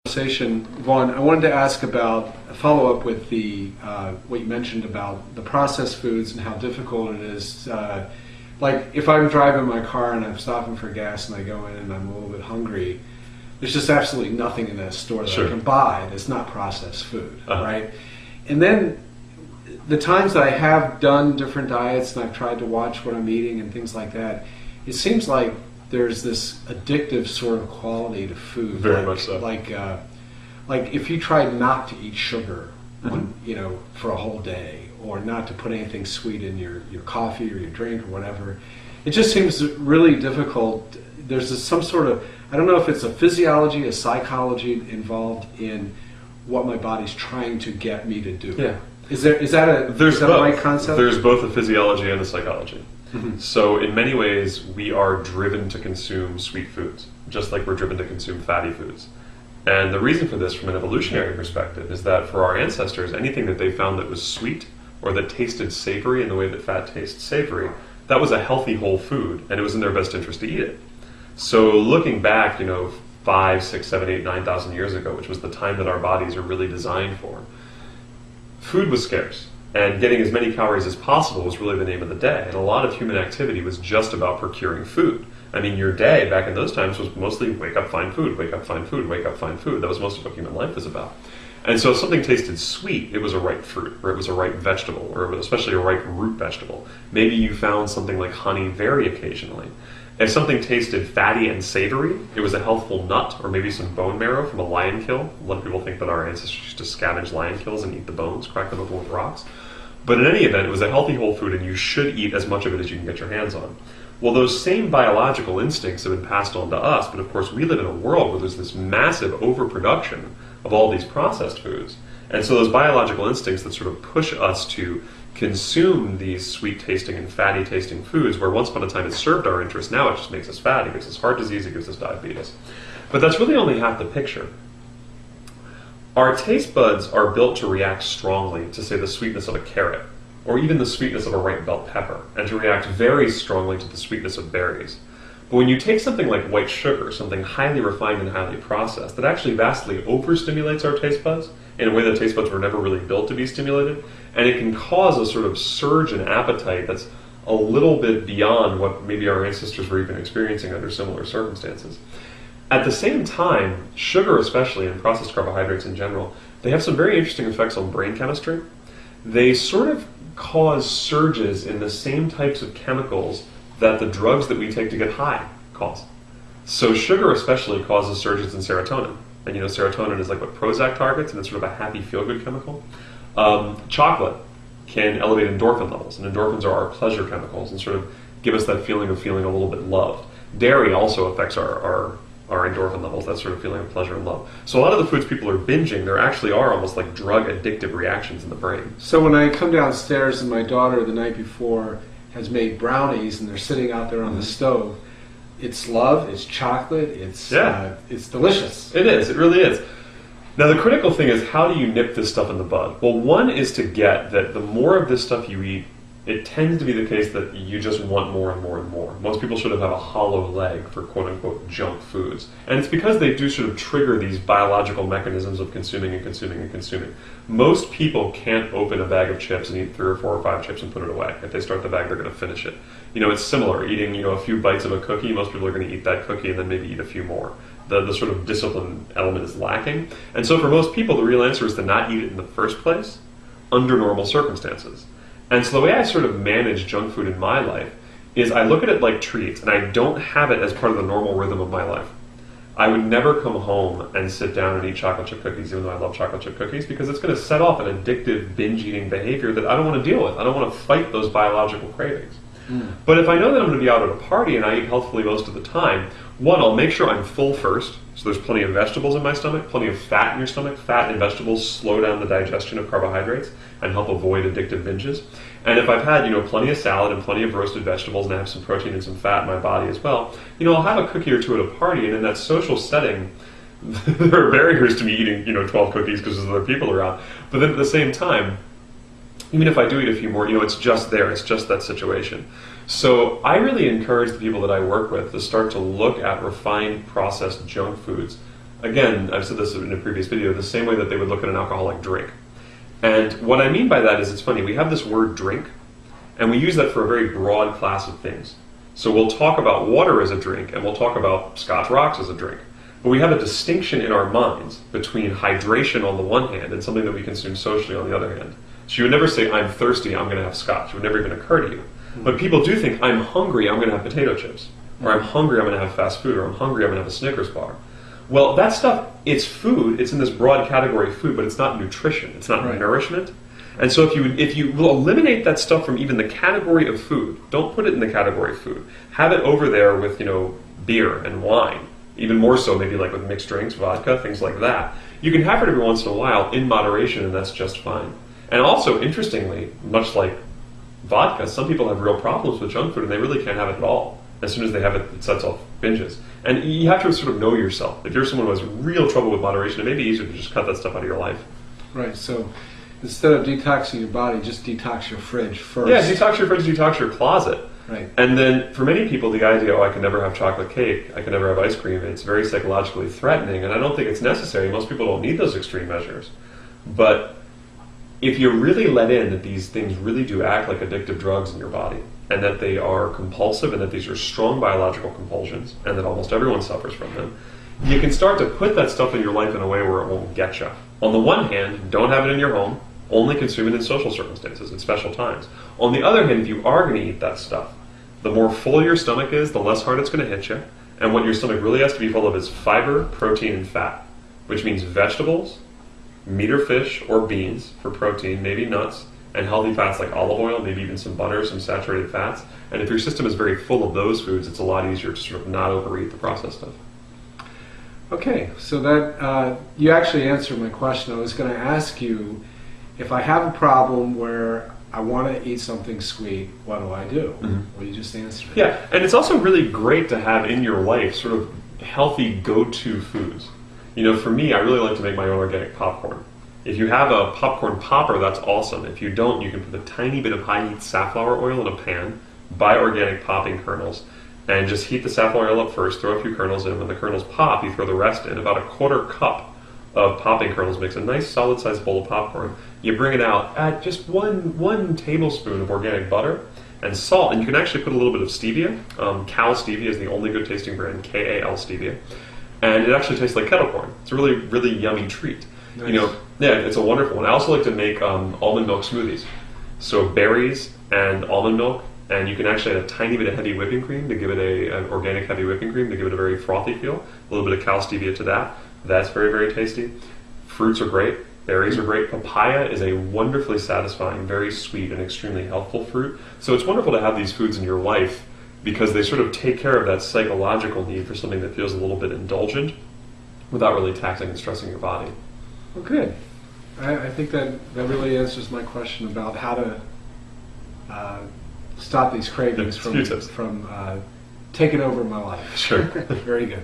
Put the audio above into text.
Conversation, Vaughn, I wanted to ask about a follow-up with the what you mentioned about the processed foods and how difficult it is. Like if I'm driving my car and I'm stopping for gas and I go in and I'm a little bit hungry, there's just absolutely nothing in that store that I can buy that's not processed food, right? And then the times that I have done different diets and I've tried to watch what I'm eating and things like that, it seems like there's this addictive sort of quality to food. Very much so. Like if you try not to eat sugar, for a whole day, or not to put anything sweet in your coffee or your drink or whatever, it just seems really difficult. There's some sort of, I don't know if it's a physiology, a psychology involved in what my body's trying to get me to do. Yeah. Is that a right concept? There's both a physiology and a psychology. So in many ways, we are driven to consume sweet foods, just like we're driven to consume fatty foods. And the reason for this from an evolutionary perspective is that for our ancestors, anything that they found that was sweet or that tasted savory in the way that fat tastes savory, that was a healthy whole food, and it was in their best interest to eat it. So looking back, 5, 6, 7, 8, 9,000 years ago, which was the time that our bodies are really designed for, food was scarce. And getting as many calories as possible was really the name of the day. And a lot of human activity was just about procuring food. I mean, your day back in those times was mostly wake up, find food, wake up, find food, wake up, find food. That was most of what human life was about. And so if something tasted sweet, it was a ripe fruit, or it was a ripe vegetable, or it was especially a ripe root vegetable. Maybe you found something like honey very occasionally. If something tasted fatty and savory, it was a healthful nut, or maybe some bone marrow from a lion kill. A lot of people think that our ancestors used to scavenge lion kills and eat the bones, crack them open with rocks. But in any event, it was a healthy whole food, and you should eat as much of it as you can get your hands on. Well, those same biological instincts have been passed on to us, but of course we live in a world where there's this massive overproduction of all these processed foods. And so those biological instincts that sort of push us to consume these sweet-tasting and fatty-tasting foods, where once upon a time it served our interest, now it just makes us fat, it gives us heart disease, it gives us diabetes. But that's really only half the picture. Our taste buds are built to react strongly to, say, the sweetness of a carrot, or even the sweetness of a ripe bell pepper, and to react very strongly to the sweetness of berries. But when you take something like white sugar, something highly refined and highly processed, that actually vastly overstimulates our taste buds in a way that taste buds were never really built to be stimulated, and it can cause a sort of surge in appetite that's a little bit beyond what maybe our ancestors were even experiencing under similar circumstances. At the same time, sugar especially, and processed carbohydrates in general, they have some very interesting effects on brain chemistry. They sort of cause surges in the same types of chemicals that the drugs that we take to get high cause. So sugar especially causes surges in serotonin. And serotonin is like what Prozac targets, and it's sort of a happy, feel-good chemical. Chocolate can elevate endorphin levels, and endorphins are our pleasure chemicals and sort of give us that feeling of feeling a little bit loved. Dairy also affects our endorphin levels, that sort of feeling of pleasure and love. So a lot of the foods people are binging, there actually are almost like drug addictive reactions in the brain. So when I come downstairs and my daughter the night before has made brownies and they're sitting out there on the stove, it's love, it's chocolate, it's delicious. It is, it really is. Now the critical thing is, how do you nip this stuff in the bud? Well, one is to get that the more of this stuff you eat, it tends to be the case that you just want more and more and more. Most people sort of have a hollow leg for quote-unquote junk foods. And it's because they do sort of trigger these biological mechanisms of consuming and consuming and consuming. Most people can't open a bag of chips and eat 3 or 4 or 5 chips and put it away. If they start the bag, they're going to finish it. It's similar. Eating, a few bites of a cookie, most people are going to eat that cookie and then maybe eat a few more. The sort of discipline element is lacking. And so for most people, the real answer is to not eat it in the first place under normal circumstances. And so the way I sort of manage junk food in my life is I look at it like treats, and I don't have it as part of the normal rhythm of my life. I would never come home and sit down and eat chocolate chip cookies, even though I love chocolate chip cookies, because it's going to set off an addictive binge-eating behavior that I don't want to deal with. I don't want to fight those biological cravings. But if I know that I'm going to be out at a party and I eat healthfully most of the time, one, I'll make sure I'm full first, so there's plenty of vegetables in my stomach, plenty of fat in your stomach. Fat and vegetables slow down the digestion of carbohydrates and help avoid addictive binges. And if I've had, plenty of salad and plenty of roasted vegetables and I have some protein and some fat in my body as well, I'll have a cookie or two at a party, and in that social setting, there are barriers to me eating, 12 cookies because there's other people around. But then at the same time, even if I do eat a few more, it's just there. It's just that situation. So I really encourage the people that I work with to start to look at refined, processed junk foods again, I've said this in a previous video, the same way that they would look at an alcoholic drink. And what I mean by that is, it's funny, we have this word drink, and we use that for a very broad class of things. So we'll talk about water as a drink, and we'll talk about Scotch rocks as a drink. But we have a distinction in our minds between hydration on the one hand and something that we consume socially on the other hand. So you would never say, I'm thirsty, I'm going to have Scotch. It would never even occur to you. But people do think, I'm hungry, I'm going to have potato chips. Or I'm hungry, I'm going to have fast food. Or I'm hungry, I'm going to have a Snickers bar. Well, that stuff, it's food. It's in this broad category of food, but it's not nutrition. It's not nourishment. And so if you will eliminate that stuff from even the category of food, don't put it in the category of food. Have it over there with, beer and wine. Even more so, maybe like with mixed drinks, vodka, things like that. You can have it every once in a while in moderation, and that's just fine. And also, interestingly, much like vodka, some people have real problems with junk food, and they really can't have it at all. As soon as they have it, it sets off binges. And you have to sort of know yourself. If you're someone who has real trouble with moderation, it may be easier to just cut that stuff out of your life. Right, so instead of detoxing your body, just detox your fridge first. Yeah, detox your fridge, detox your closet. Right. And then for many people, the idea, I can never have chocolate cake, I can never have ice cream, it's very psychologically threatening, and I don't think it's necessary. Most people don't need those extreme measures. But if you really let in that these things really do act like addictive drugs in your body, and that they are compulsive, and that these are strong biological compulsions, and that almost everyone suffers from them, you can start to put that stuff in your life in a way where it won't get you. On the one hand, don't have it in your home, only consume it in social circumstances, at special times. On the other hand, if you are going to eat that stuff, the more full your stomach is, the less hard it's going to hit you. And what your stomach really has to be full of is fiber, protein, and fat, which means vegetables, meat or fish or beans for protein, maybe nuts, and healthy fats like olive oil, maybe even some butter, some saturated fats. And if your system is very full of those foods, it's a lot easier to sort of not overeat the processed stuff. Okay, so that you actually answered my question. I was going to ask you, if I have a problem where I want to eat something sweet, what do I do? Well, you just answered it. Yeah, and it's also really great to have in your life sort of healthy go-to foods. For me, I really like to make my own organic popcorn. If you have a popcorn popper, that's awesome. If you don't, you can put a tiny bit of high-heat safflower oil in a pan, buy organic popping kernels, and just heat the safflower oil up first, throw a few kernels in. When the kernels pop, you throw the rest in. About a quarter cup of popping kernels makes a nice solid-sized bowl of popcorn. You bring it out, add just one tablespoon of organic butter and salt, and you can actually put a little bit of stevia. Cal Stevia is the only good tasting brand, K-A-L Stevia. And it actually tastes like kettle corn. It's a really, really yummy treat. Nice. Yeah, it's a wonderful one. I also like to make almond milk smoothies. So berries and almond milk, and you can actually add a tiny bit of heavy whipping cream to give it an organic heavy whipping cream to give it a very frothy feel. A little bit of Cal Stevia to that. That's very, very tasty. Fruits are great. Berries are great. Papaya is a wonderfully satisfying, very sweet, and extremely healthful fruit. So it's wonderful to have these foods in your life because they sort of take care of that psychological need for something that feels a little bit indulgent without really taxing and stressing your body. Well, good. I think that really answers my question about how to stop these cravings from taking over my life. Sure. Very good.